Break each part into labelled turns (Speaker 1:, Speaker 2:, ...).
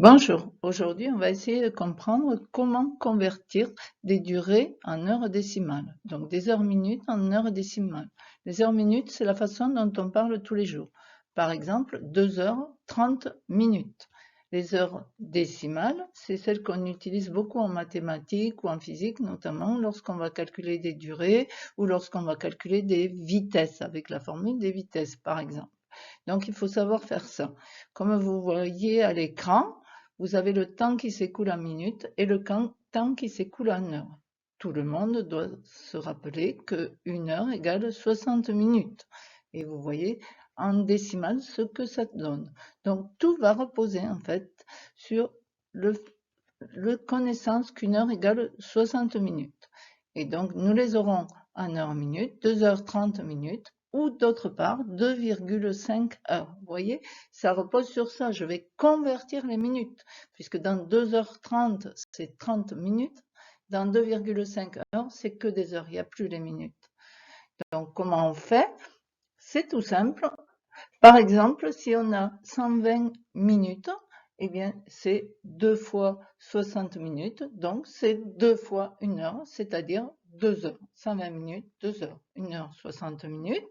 Speaker 1: Bonjour, aujourd'hui on va essayer de comprendre comment convertir des durées en heures décimales, donc des heures-minutes en heures décimales. Les heures-minutes, c'est la façon dont on parle tous les jours. Par exemple, 2 heures 30 minutes. Les heures décimales, c'est celles qu'on utilise beaucoup en mathématiques ou en physique, notamment lorsqu'on va calculer des durées ou lorsqu'on va calculer des vitesses, avec la formule des vitesses par exemple. Donc il faut savoir faire ça. Comme vous voyez à l'écran, vous avez le temps qui s'écoule en minutes et le temps qui s'écoule en heures. Tout le monde doit se rappeler que 1 heure égale 60 minutes. Et vous voyez en décimale ce que ça donne. Donc tout va reposer en fait sur le connaissance qu'une heure égale 60 minutes. Et donc nous les aurons en heures minutes, 2 heures 30 minutes, ou d'autre part 2,5 heures. Vous voyez, ça repose sur ça. Je vais convertir les minutes, puisque dans 2h30, c'est 30 minutes. Dans 2,5 heures, c'est que des heures, il n'y a plus les minutes. Donc, comment on fait? C'est tout simple. Par exemple, si on a 120 minutes, eh bien, c'est 2 fois 60 minutes, donc c'est 2 fois 1 heure, c'est-à-dire 2 heures. 120 minutes, 2 heures. 1 heure, 60 minutes.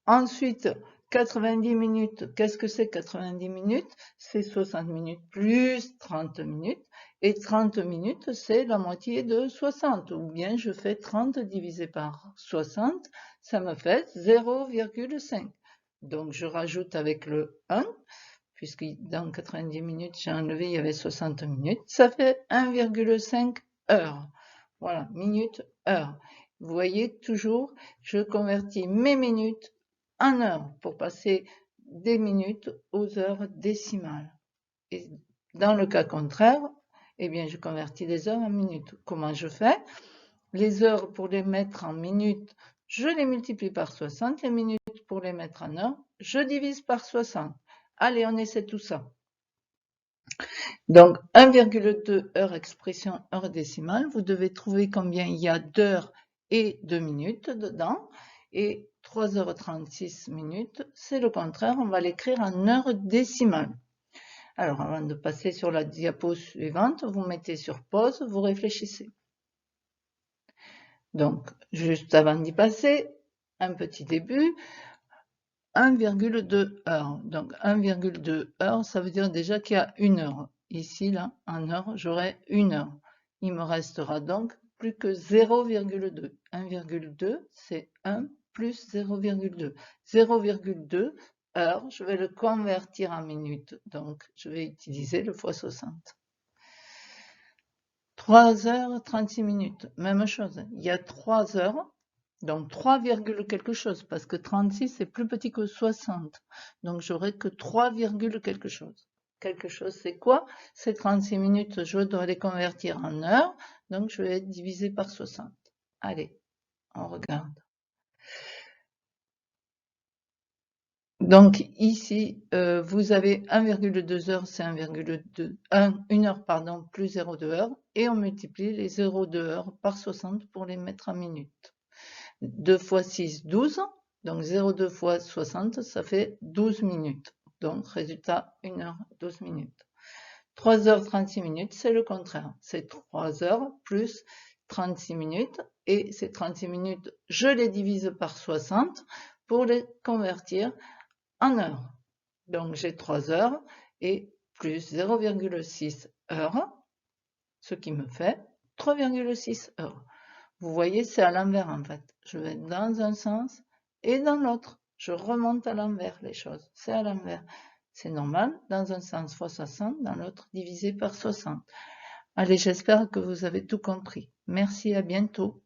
Speaker 1: Ensuite, 90 minutes, qu'est-ce que c'est 90 minutes? C'est 60 minutes plus 30 minutes. Et 30 minutes, c'est la moitié de 60. Ou bien je fais 30 divisé par 60, ça me fait 0,5. Donc je rajoute avec le 1, puisque dans 90 minutes, j'ai enlevé, il y avait 60 minutes. Ça fait 1,5 heures. Voilà, minutes, heures. Vous voyez, toujours, je convertis mes minutes en heures pour passer des minutes aux heures décimales. Et dans le cas contraire, eh bien, je convertis les heures en minutes. Comment je fais? Les heures, pour les mettre en minutes, je les multiplie par 60. Les minutes, pour les mettre en heures, je divise par 60. Allez, on essaie tout ça. Donc, 1,2 heures expression heure décimale. Vous devez trouver combien il y a d'heures et de minutes dedans. Et 3h36 minutes, c'est le contraire. On va l'écrire en heure décimale. Alors, avant de passer sur la diapo suivante, vous mettez sur pause, vous réfléchissez. Donc, juste avant d'y passer, un petit début. 1,2 heures. Donc 1,2 heures, ça veut dire déjà qu'il y a 1 heure. Ici, là, en heure, j'aurai 1 heure. Il me restera donc plus que 0,2. 1,2, c'est 1 plus 0,2. 0,2 heures, je vais le convertir en minutes. Donc, je vais utiliser le fois 60. 3 heures 36 minutes, même chose. Il y a 3 heures. Donc 3, quelque chose, parce que 36 c'est plus petit que 60. Donc j'aurai que 3, quelque chose. Quelque chose c'est quoi? C'est 36 minutes, je dois les convertir en heures, donc je vais diviser par 60. Allez, on regarde. Donc ici, vous avez 1,2 heures, c'est 1 heure, pardon, plus 0,2 heures, et on multiplie les 0,2 heures par 60 pour les mettre en minutes. 2 fois 6, 12. Donc 0,2 fois 60, ça fait 12 minutes. Donc résultat, 1 heure, 12 minutes. 3 heures 36 minutes, c'est le contraire. C'est 3 heures plus 36 minutes. Et ces 36 minutes, je les divise par 60 pour les convertir en heures. Donc j'ai 3 heures et plus 0,6 heures, ce qui me fait 3,6 heures. Vous voyez, c'est à l'envers en fait. Je vais dans un sens et dans l'autre. Je remonte à l'envers les choses. C'est à l'envers. C'est normal. Dans un sens fois 60, dans l'autre divisé par 60. Allez, j'espère que vous avez tout compris. Merci, à bientôt.